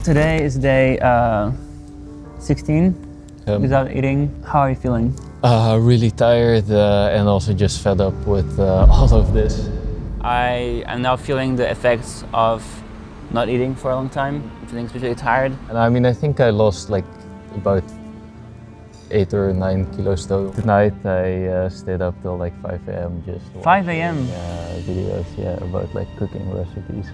Today is day 16 without eating. How are you feeling? Really tired and also just fed up with all of this. I am now feeling the effects of not eating for a long time. I'm feeling especially tired. And I mean, I think I lost like about 8 or 9 kilos though. Tonight I stayed up till like 5 a.m. just 5 a.m. Videos about like cooking recipes.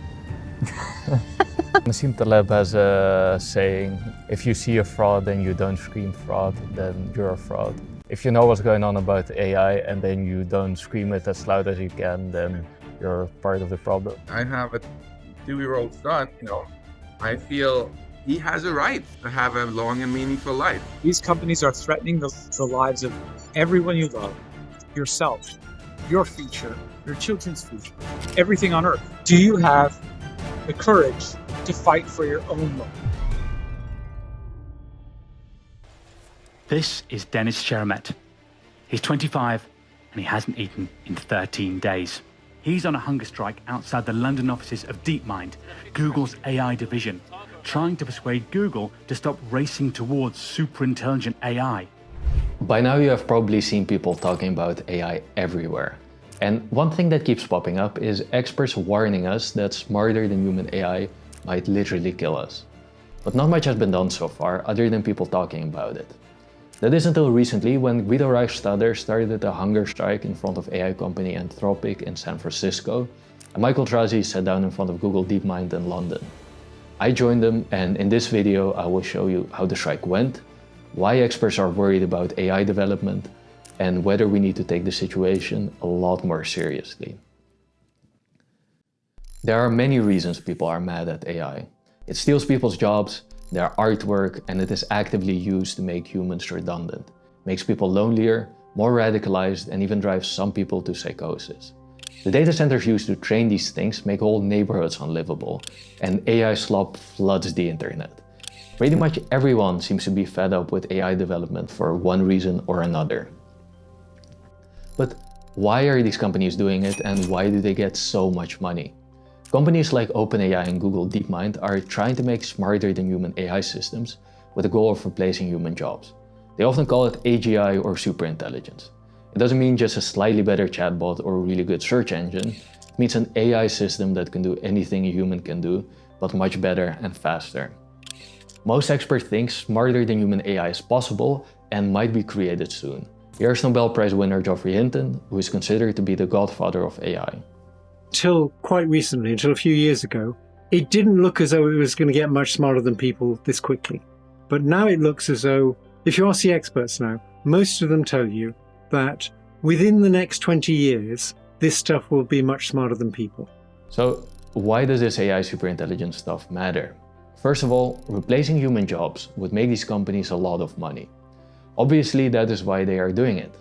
Nassim Taleb has a saying, if you see a fraud and you don't scream fraud, then you're a fraud. If you know what's going on about AI and then you don't scream it as loud as you can, then you're part of the problem. I have a 2-year-old son, I feel he has a right to have a long and meaningful life. These companies are threatening the lives of everyone you love, yourself, your future, your children's future, everything on earth. Do you have the courage to fight for your own life? This is Denys Sheremet. He's 25 and he hasn't eaten in 13 days. He's on a hunger strike outside the London offices of Deepmind, Google's AI division, trying to persuade Google to stop racing towards super intelligent AI. By now you have probably seen people talking about AI everywhere. And one thing that keeps popping up is experts warning us that smarter than human AI might literally kill us. But not much has been done so far other than people talking about it. That is until recently when Guido started a hunger strike in front of AI company Anthropic in San Francisco, and Michaël sat down in front of Google Deepmind in London. I joined them, and in this video I will show you how the strike went, why experts are worried about AI development, and whether we need to take the situation a lot more seriously. There are many reasons people are mad at AI. It steals people's jobs, their artwork, and it is actively used to make humans redundant. Makes people lonelier, more radicalized, and even drives some people to psychosis. The data centers used to train these things make whole neighborhoods unlivable, and AI slop floods the internet. Pretty much everyone seems to be fed up with AI development for one reason or another. But why are these companies doing it, and why do they get so much money? Companies like OpenAI and Google Deepmind are trying to make smarter than human AI systems with the goal of replacing human jobs. They often call it AGI or superintelligence. It doesn't mean just a slightly better chatbot or a really good search engine. It means an AI system that can do anything a human can do, but much better and faster. Most experts think smarter than human AI is possible and might be created soon. Here's Nobel Prize winner Geoffrey Hinton, who is considered to be the godfather of AI. Until quite recently, until a few years ago, it didn't look as though it was going to get much smarter than people this quickly. But now it looks as though, if you ask the experts now, most of them tell you that within the next 20 years, this stuff will be much smarter than people. So why does this AI superintelligence stuff matter? First of all, replacing human jobs would make these companies a lot of money. Obviously, that is why they are doing it.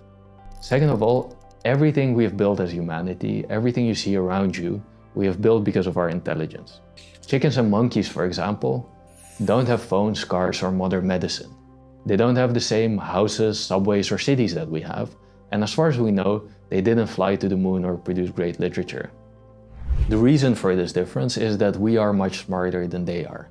Second of all, everything we have built as humanity, everything you see around you, we have built because of our intelligence. Chickens and monkeys, for example, don't have phones, cars, or modern medicine. They don't have the same houses, subways, or cities that we have, and as far as we know, they didn't fly to the moon or produce great literature. The reason for this difference is that we are much smarter than they are.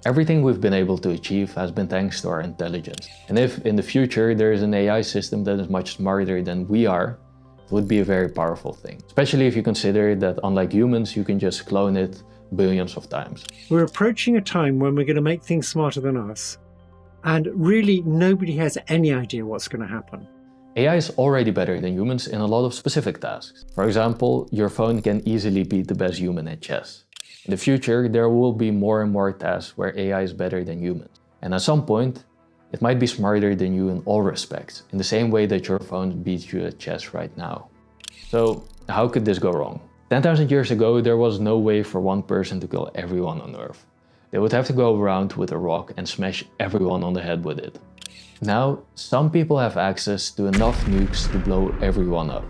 Everything we've been able to achieve has been thanks to our intelligence. And if in the future there is an AI system that is much smarter than we are, it would be a very powerful thing. Especially if you consider that unlike humans, you can just clone it billions of times. We're approaching a time when we're going to make things smarter than us. And really, nobody has any idea what's going to happen. AI is already better than humans in a lot of specific tasks. For example, your phone can easily beat the best human at chess. In the future, there will be more and more tasks where AI is better than humans. And at some point, it might be smarter than you in all respects, in the same way that your phone beats you at chess right now. So, how could this go wrong? 10,000 years ago, there was no way for one person to kill everyone on Earth. They would have to go around with a rock and smash everyone on the head with it. Now, some people have access to enough nukes to blow everyone up.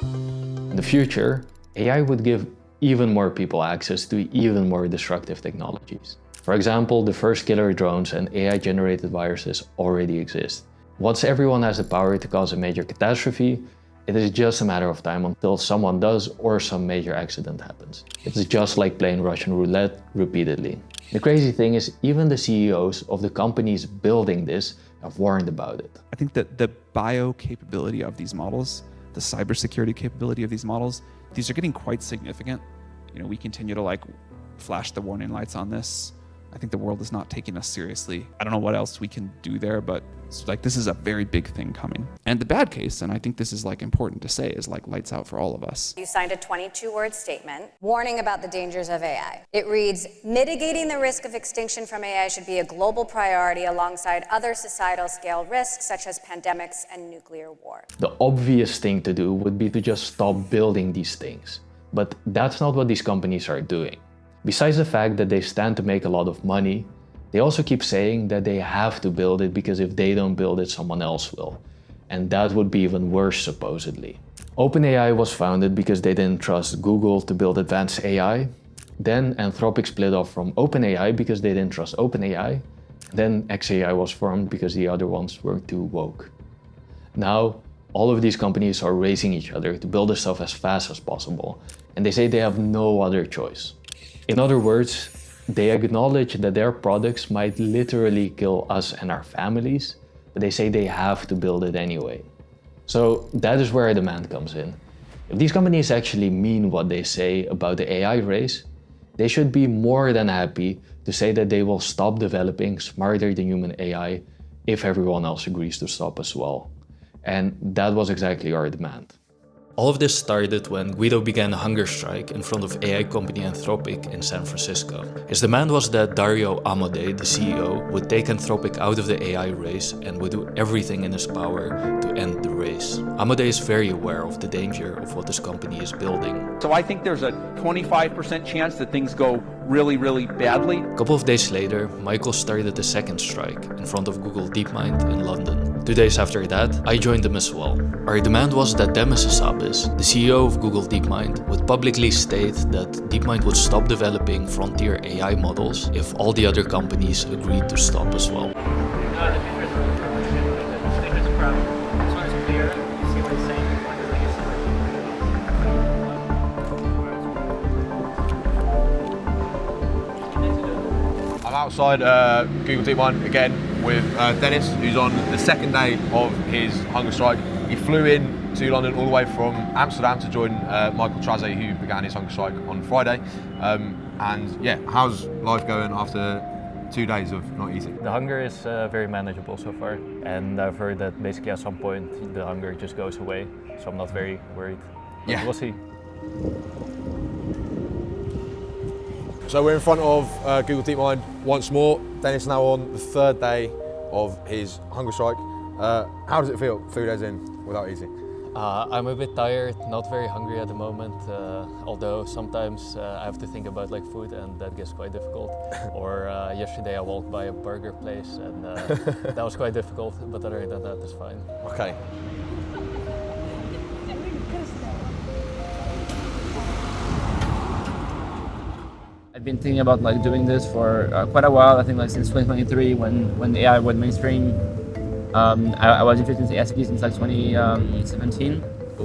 In the future, AI would give even more people access to even more destructive technologies. For example, the first killer drones and AI-generated viruses already exist. Once everyone has the power to cause a major catastrophe, It is just a matter of time until someone does or some major accident happens. It's just like playing Russian roulette repeatedly. The crazy thing is even the CEOs of the companies building this have warned about it. I think that the bio capability of these models, the cybersecurity capability of these models, these are getting quite significant. You know, we continue to like flash the warning lights on this. I think the world is not taking us seriously. I don't know what else we can do there, but it's like this is a very big thing coming. And the bad case, and I think this is like important to say, is like lights out for all of us. You signed a 22-word statement warning about the dangers of AI. It reads, mitigating the risk of extinction from AI should be a global priority alongside other societal scale risks such as pandemics and nuclear war. The obvious thing to do would be to just stop building these things. But that's not what these companies are doing. Besides the fact that they stand to make a lot of money, they also keep saying that they have to build it because if they don't build it, someone else will. And that would be even worse, supposedly. OpenAI was founded because they didn't trust Google to build advanced AI. Then Anthropic split off from OpenAI because they didn't trust OpenAI. Then xAI was formed because the other ones were too woke. Now, all of these companies are racing each other to build this stuff as fast as possible. And they say they have no other choice. In other words, they acknowledge that their products might literally kill us and our families, but they say they have to build it anyway. So that is where demand comes in. If these companies actually mean what they say about the AI race, they should be more than happy to say that they will stop developing smarter than human AI if everyone else agrees to stop as well. And that was exactly our demand. All of this started when Guido began a hunger strike in front of AI company Anthropic in San Francisco. His demand was that Dario Amodei, the CEO, would take Anthropic out of the AI race and would do everything in his power to end the race. Amodei is very aware of the danger of what his company is building. So I think there's a 25% chance that things go really, really badly. A couple of days later, Michaël started the second strike in front of Google Deepmind in London. 2 days after that, I joined them as well. Our demand was that Denys Sheremet, the CEO of Google Deepmind, would publicly state that Deepmind would stop developing frontier AI models if all the other companies agreed to stop as well. I'm outside Google Deepmind again with Denys, who's on the second day of his hunger strike. He flew in to London all the way from Amsterdam to join Michaël, who began his hunger strike on Friday. And yeah, how's life going after 2 days of not eating? The hunger is very manageable so far, and I've heard that basically at some point the hunger just goes away, so I'm not very worried. But yeah, we'll see. So we're in front of Google Deepmind once more. Denys now on the third day of his hunger strike. How does it feel 3 days in without eating? I'm a bit tired, not very hungry at the moment, although sometimes I have to think about like food and that gets quite difficult. Or yesterday I walked by a burger place and that was quite difficult, but other than that, it's fine. Okay. I've been thinking about like doing this for quite a while. I think like since 2023 when the AI went mainstream. I was interested in ASP since like 2017.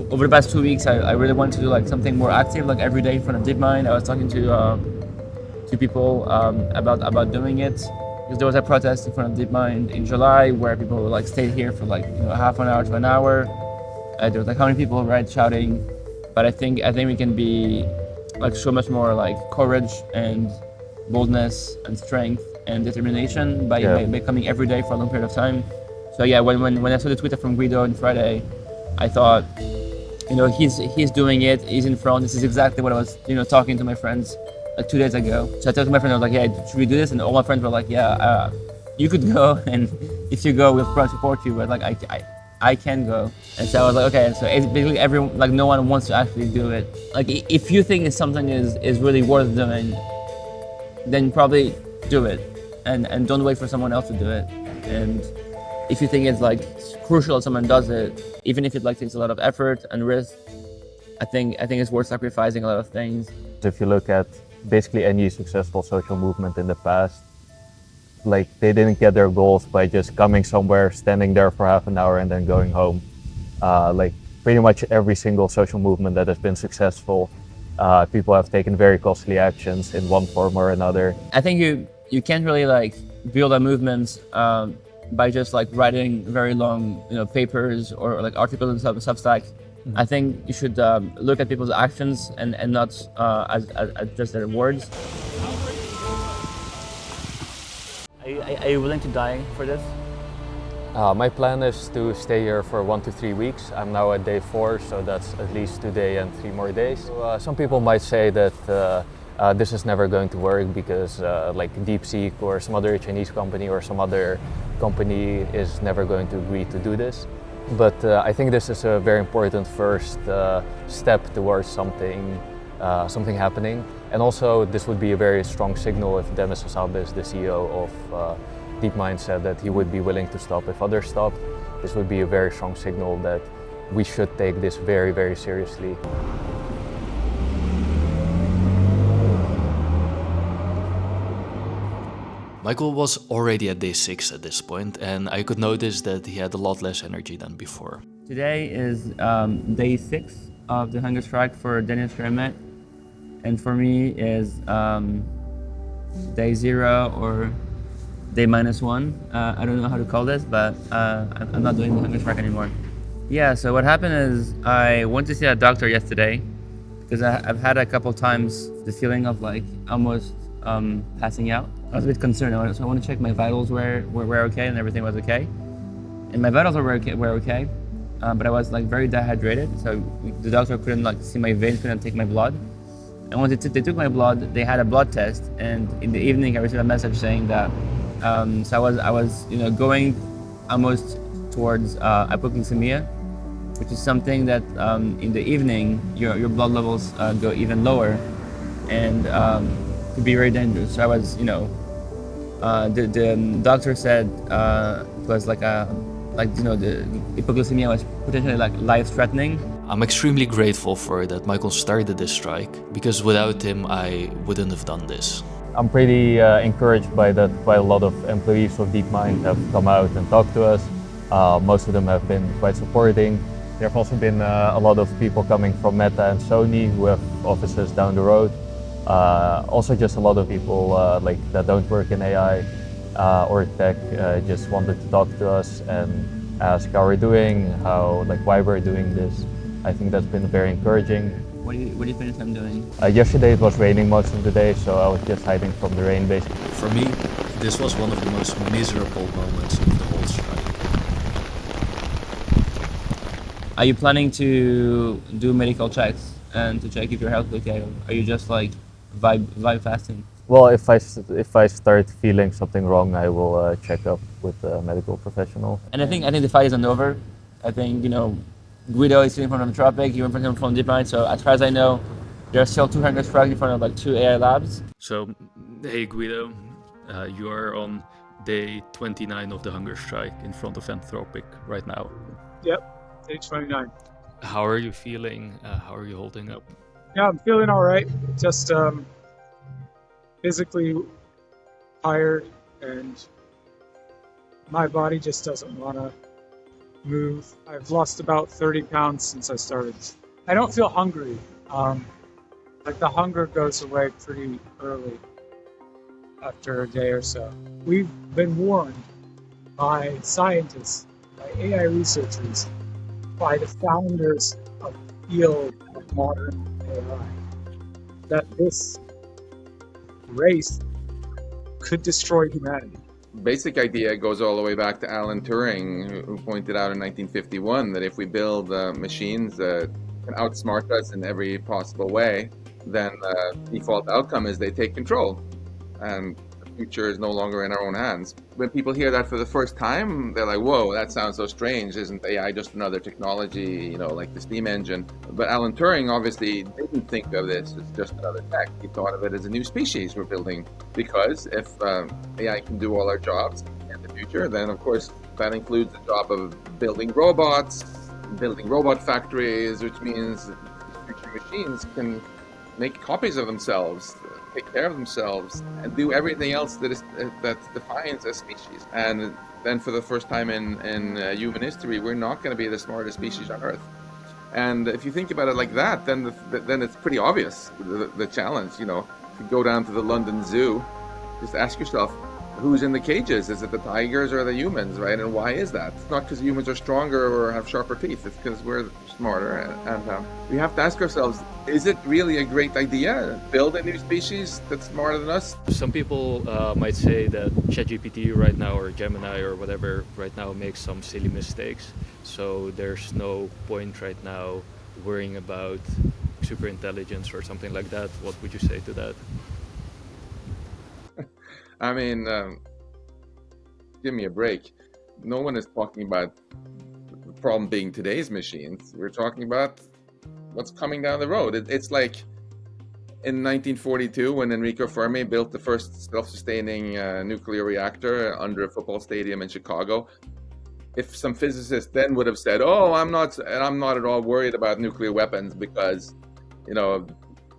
Over the past 2 weeks, I really wanted to do like something more active, like every day in front of Deepmind. I was talking to people about doing it. Because there was a protest in front of Deepmind in July where people would like stay here for like half an hour to an hour. There was like how many people right shouting, but I think we can be like so much more like courage and boldness and strength and determination by coming every day for a long period of time. So yeah, when I saw the Twitter from Guido on Friday, I thought, he's doing it, he's in front. This is exactly what I was, talking to my friends like 2 days ago. So I talked to my friend, I was like, yeah, should we do this? And all my friends were like, yeah, you could go, and if you go, we'll probably support you. But like, I can go. And so I was like, okay. So it's basically everyone, like no one wants to actually do it. Like if you think something is really worth doing, then probably do it, and don't wait for someone else to do it. And if you think it's like crucial that someone does it, even if it like takes a lot of effort and risk, I think it's worth sacrificing a lot of things. If you look at basically any successful social movement in the past, like they didn't get their goals by just coming somewhere, standing there for half an hour and then going home. Like pretty much every single social movement that has been successful, people have taken very costly actions in one form or another. I think you can't really like build a movement by just like writing very long papers or like articles in Substack. I think you should look at people's actions and not as just their words. Are you willing to die for this? My plan is to stay here for 1 to 3 weeks. I'm now at day 4, so that's at least 2 days and 3 more days. So, some people might say that this is never going to work because like DeepSeek or some other Chinese company or some other company is never going to agree to do this. But I think this is a very important first step towards something happening. And also this would be a very strong signal if Denys Sheremet, the CEO of Deepmind, said that he would be willing to stop if others stopped. This would be a very strong signal that we should take this very, very seriously. Michaël was already at day 6 at this point, and I could notice that he had a lot less energy than before. Today is day 6 of the hunger strike for Denys Sheremet, and for me is day 0 or day -1. I don't know how to call this, but I'm not doing the hunger strike anymore. Yeah, so what happened is I went to see a doctor yesterday because I've had a couple times the feeling of like almost passing out. I was a bit concerned, so I want to check my vitals were okay and everything was okay. And my vitals were okay, but I was like very dehydrated, so the doctor couldn't like see my veins, couldn't take my blood. And when they took my blood, they had a blood test, and in the evening I received a message saying that so I was going almost towards hypoglycemia, which is something that in the evening your blood levels go even lower and could be very dangerous. So I was the doctor said it was like the hypoglycemia was potentially like life-threatening. I'm extremely grateful for that Michaël started this strike, because without him I wouldn't have done this. I'm pretty encouraged by that. Quite a lot of employees of Deepmind have come out and talked to us. Most of them have been quite supporting. There have also been a lot of people coming from Meta and Sony who have offices down the road. Also just a lot of people like that don't work in AI or tech just wanted to talk to us and ask how we're doing, why we're doing this. I think that's been very encouraging. What do you finish I'm doing? Yesterday it was raining most of the day, so I was just hiding from the rain basically. For me, this was one of the most miserable moments of the whole strike. Are you planning to do medical checks and to check if your health is okay, or are you just like vibe fasting? Well, if I start feeling something wrong, I will check up with a medical professional. And I think the fight isn't over. I think Guido is sitting from Anthropic, you're in front of him from Deepmind, so as far as I know, there are still 2 hunger strikes in front of like 2 AI labs. So, hey Guido, you are on day 29 of the hunger strike in front of Anthropic right now. Yep, day 29. How are you feeling? How are you holding up? Yeah, I'm feeling all right. Just physically tired, and my body just doesn't want to move. I've lost about 30 pounds since I started. I don't feel hungry. Like the hunger goes away pretty early after a day or so. We've been warned by scientists, by AI researchers, by the founders of the field of modern AI, that this race could destroy humanity. Basic idea goes all the way back to Alan Turing, who pointed out in 1951 that if we build machines that can outsmart us in every possible way, then the default outcome is they take control, and the future is no longer in our own hands. When people hear that for the first time, they're like, whoa, that sounds so strange. Isn't AI just another technology, like the steam engine? But Alan Turing obviously didn't think of this as just another tech. He thought of it as a new species we're building. Because if AI can do all our jobs in the future, then of course that includes the job of building robots, building robot factories, which means future machines can make copies of themselves, take care of themselves, and do everything else that defines a species. And then for the first time in human history, we're not going to be the smartest species on Earth. And if you think about it like that, then then it's pretty obvious, the challenge. You know, if you go down to the London Zoo, just ask yourself, who's in the cages? Is it the tigers or the humans, right? And why is that? It's not because humans are stronger or have sharper teeth. It's because we're smarter. And we have to ask ourselves, is it really a great idea to build a new species that's smarter than us? Some people might say that ChatGPT right now, or Gemini or whatever right now, makes some silly mistakes. So there's no point right now worrying about superintelligence or something like that. What would you say to that? I mean, give me a break. No one is talking about the problem being today's machines. We're talking about what's coming down the road. It's like in 1942 when Enrico Fermi built the first self-sustaining nuclear reactor under a football stadium in Chicago. If some physicist then would have said, "Oh, I'm not at all worried about nuclear weapons because, you know,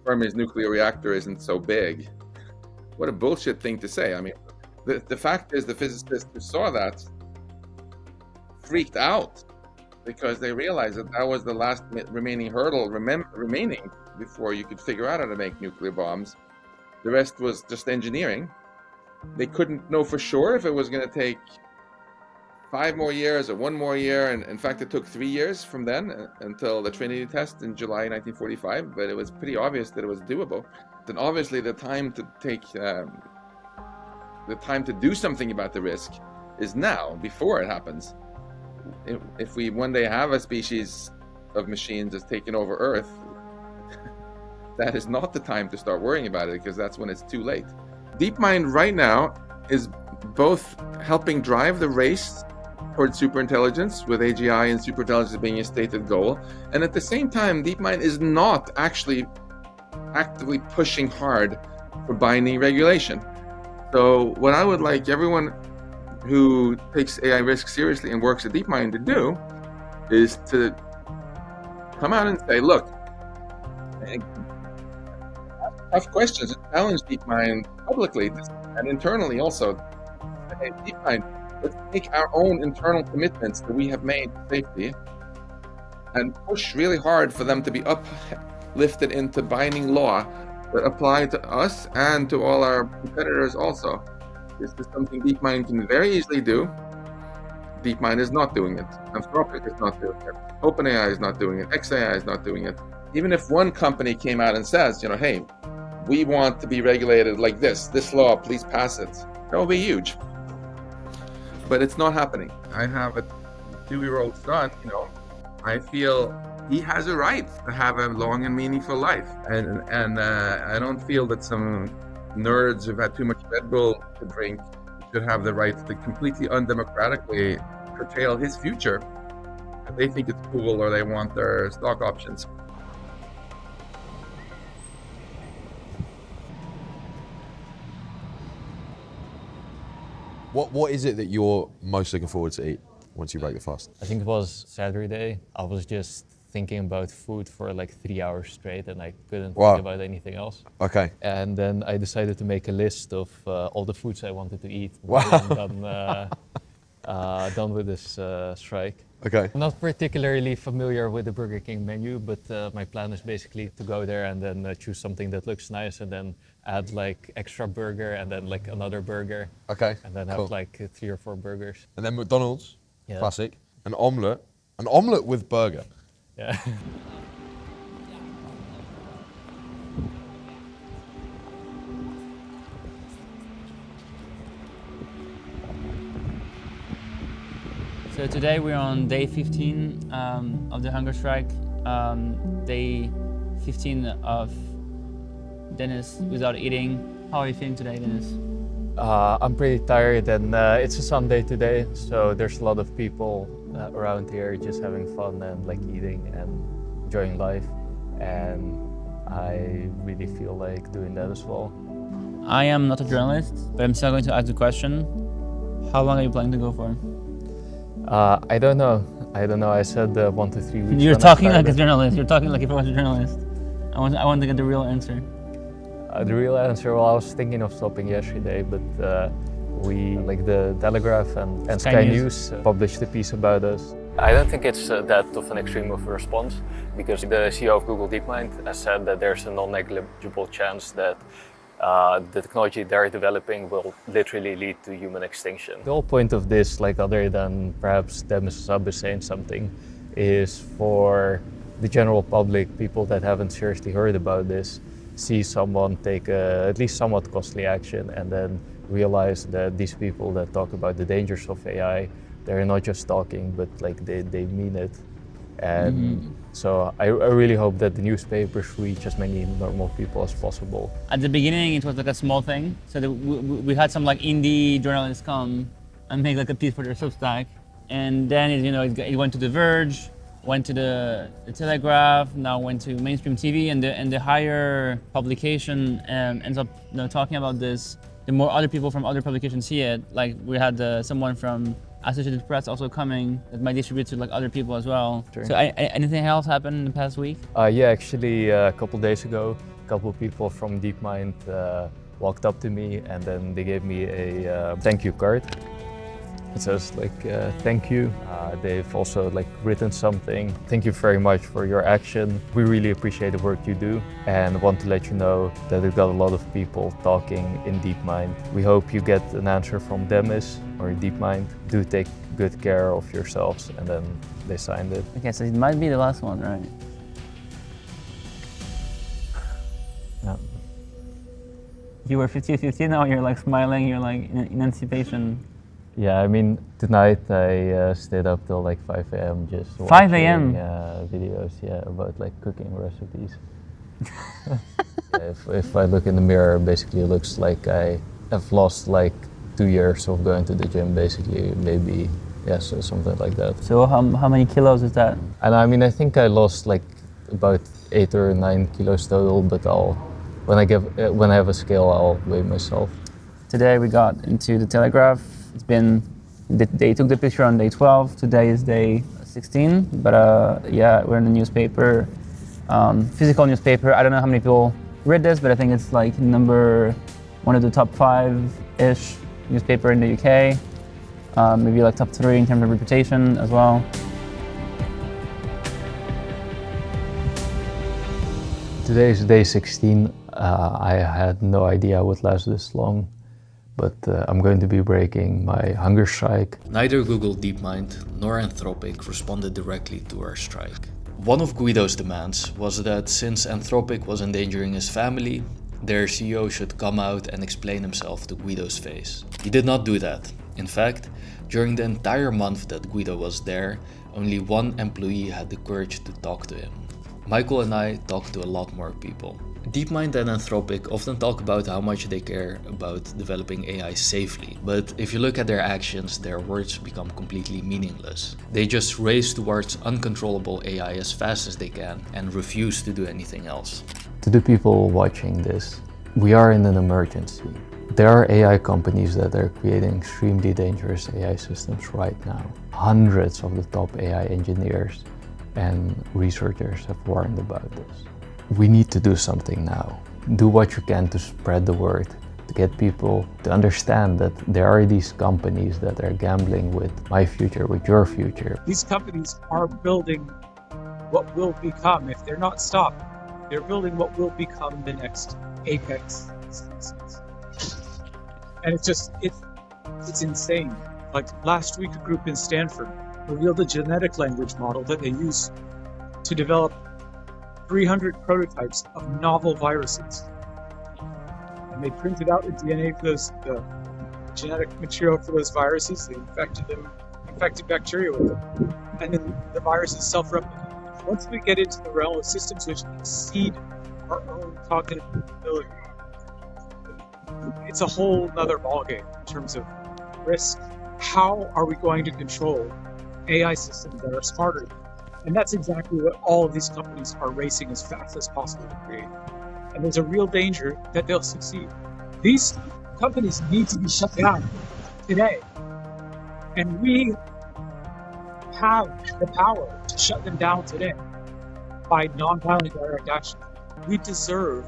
Fermi's nuclear reactor isn't so big." What a bullshit thing to say. I mean, the fact is the physicists who saw that freaked out because they realized that that was the last remaining hurdle remaining before you could figure out how to make nuclear bombs. The rest was just engineering. They couldn't know for sure if it was going to take 5 more years or 1 more year. And in fact, it took 3 years from then until the Trinity test in July 1945, but it was pretty obvious that it was doable. Then obviously the time to do something about the risk is now, before it happens. If we one day have a species of machines that's taken over Earth, that is not the time to start worrying about it, because that's when it's too late. Deepmind right now is both helping drive the race towards superintelligence, with AGI and superintelligence being a stated goal, and at the same time, Deepmind is not actually actively pushing hard for binding regulation. So what I would like everyone who takes AI risk seriously and works at Deepmind to do is to come out and say, look, ask tough questions and challenge Deepmind publicly and internally also. Hey, Deepmind, let's take our own internal commitments that we have made to safety and push really hard for them to be uplifted into binding law that apply to us and to all our competitors also. This is something Deepmind can very easily do. Deepmind is not doing it. Anthropic is not doing it. OpenAI is not doing it. XAI is not doing it. Even if one company came out and says, you know, hey, we want to be regulated like this law, please pass it. That will be huge. But it's not happening. I have a 2-year-old son, you know, I feel he has a right to have a long and meaningful life. And I don't feel that some nerds who've had too much Red Bull to drink should have the right to completely undemocratically curtail his future if they think it's cool or they want their stock options. What is it that you're most looking forward to eat once you break the fast? I think it was Saturday. I was just thinking about food for like 3 hours straight, and I couldn't think about anything else. Okay. And then I decided to make a list of all the foods I wanted to eat Wow. when I'm done with this strike. Okay. I'm not particularly familiar with the Burger King menu, but my plan is basically to go there and then choose something that looks nice and then add like extra burger and then like another burger. Okay. And then have like 3 or 4 burgers. And then McDonald's, Yeah. classic. An omelette with burger. Yeah. So today we're on day 15 of the hunger strike. Day 15 of Denys without eating. How are you feeling today, Denys? I'm pretty tired, and it's a Sunday today, so there's a lot of people around here just having fun and like eating and enjoying life, and I really feel like doing that as well. I am not a journalist, but I'm still going to ask the question. How long are you planning to go for? I don't know. I said 1 to 3 weeks. You're talking like a journalist. You're talking like if I was a journalist. I want to get the real answer. The real answer, well, I was thinking of stopping yesterday, but we, like the Telegraph and Sky News published a piece about us. I don't think it's that of an extreme of a response, because the CEO of Google Deepmind has said that there's a non-negligible chance that the technology they're developing will literally lead to human extinction. The whole point of this, like other than perhaps Denys is saying something, is for the general public, people that haven't seriously heard about this, see someone take at least somewhat costly action and then realize that these people that talk about the dangers of AI, they're not just talking, but like they mean it. And so I really hope that the newspapers reach as many normal people as possible. At the beginning, it was like a small thing. So we had some like indie journalists come and make like a piece for their Substack. And then it went to The Verge, went to the Telegraph, now went to mainstream TV, and the higher publication ends up talking about this. The more other people from other publications see it, like we had someone from Associated Press also coming that might distribute to like other people as well. Sure. So anything else happened in the past week? Yeah, actually a couple days ago, a couple of people from Deepmind walked up to me and then they gave me a thank you card. It says like, thank you. They've also like written something. Thank you very much for your action. We really appreciate the work you do and want to let you know that we've got a lot of people talking in Deepmind. We hope you get an answer from Denys or Deepmind. Do take good care of yourselves, and then they signed it. Okay, so it might be the last one, right? Yeah. You were 50-50, now you're like smiling, you're like in anticipation. Yeah, I mean, tonight I stayed up till like 5 a.m. just 5 a.m. videos, about like cooking recipes. If I look in the mirror, basically it looks like I have lost like 2 years of going to the gym, basically, maybe, so something like that. So how many kilos is that? And I mean, I think I lost like about 8 or 9 kilos total, but when I have a scale, I'll weigh myself. Today we got into the Telegraph. It's been, they took the picture on day 12, today is day 16, but we're in the newspaper, physical newspaper. I don't know how many people read this, but I think it's like one of the top 5-ish newspaper in the UK, maybe like top 3 in terms of reputation as well. Today is day 16. I had no idea I would last this long. But I'm going to be breaking my hunger strike. Neither Google Deepmind nor Anthropic responded directly to our strike. One of Guido's demands was that since Anthropic was endangering his family, their CEO should come out and explain himself to Guido's face. He did not do that. In fact, during the entire month that Guido was there, only one employee had the courage to talk to him. Michaël and I talked to a lot more people. Deepmind and Anthropic often talk about how much they care about developing AI safely, but if you look at their actions, their words become completely meaningless. They just race towards uncontrollable AI as fast as they can and refuse to do anything else. To the people watching this, we are in an emergency. There are AI companies that are creating extremely dangerous AI systems right now. Hundreds of the top AI engineers and researchers have warned about this. We need to do something now. Do what you can to spread the word, to get people to understand that there are these companies that are gambling with my future, with your future. These companies are building what will become, if they're not stopped, they're building what will become the next apex species. And it's insane. Like last week, a group in Stanford revealed a genetic language model that they use to develop 300 prototypes of novel viruses. And they printed out the DNA for the genetic material for those viruses. They infected bacteria with them. And then the viruses self-replicate. Once we get into the realm of systems which exceed our own cognitive ability, it's a whole nother ballgame in terms of risk. How are we going to control AI systems that are smarter? And that's exactly what all of these companies are racing as fast as possible to create. And there's a real danger that they'll succeed. These companies need to be shut down today. And we have the power to shut them down today by non-violent direct action. We deserve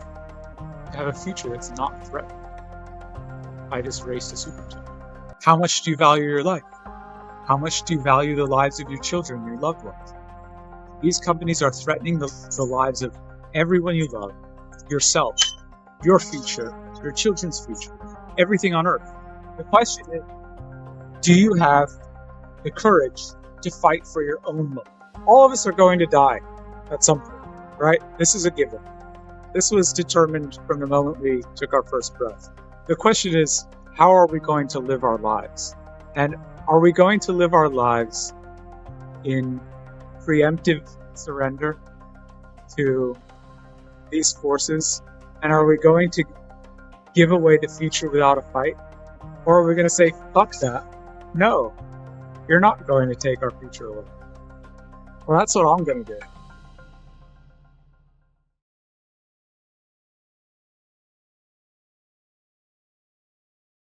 to have a future that's not threatened by this race to supercharge. How much do you value your life? How much do you value the lives of your children, your loved ones? These companies are threatening the lives of everyone you love, yourself, your future, your children's future, everything on earth. The question is, do you have the courage to fight for your own life? All of us are going to die at some point, right? This is a given. This was determined from the moment we took our first breath. The question is, how are we going to live our lives? And are we going to live our lives in preemptive surrender to these forces? And are we going to give away the future without a fight? Or are we going to say, fuck that? No, you're not going to take our future away. Well, that's what I'm going to do.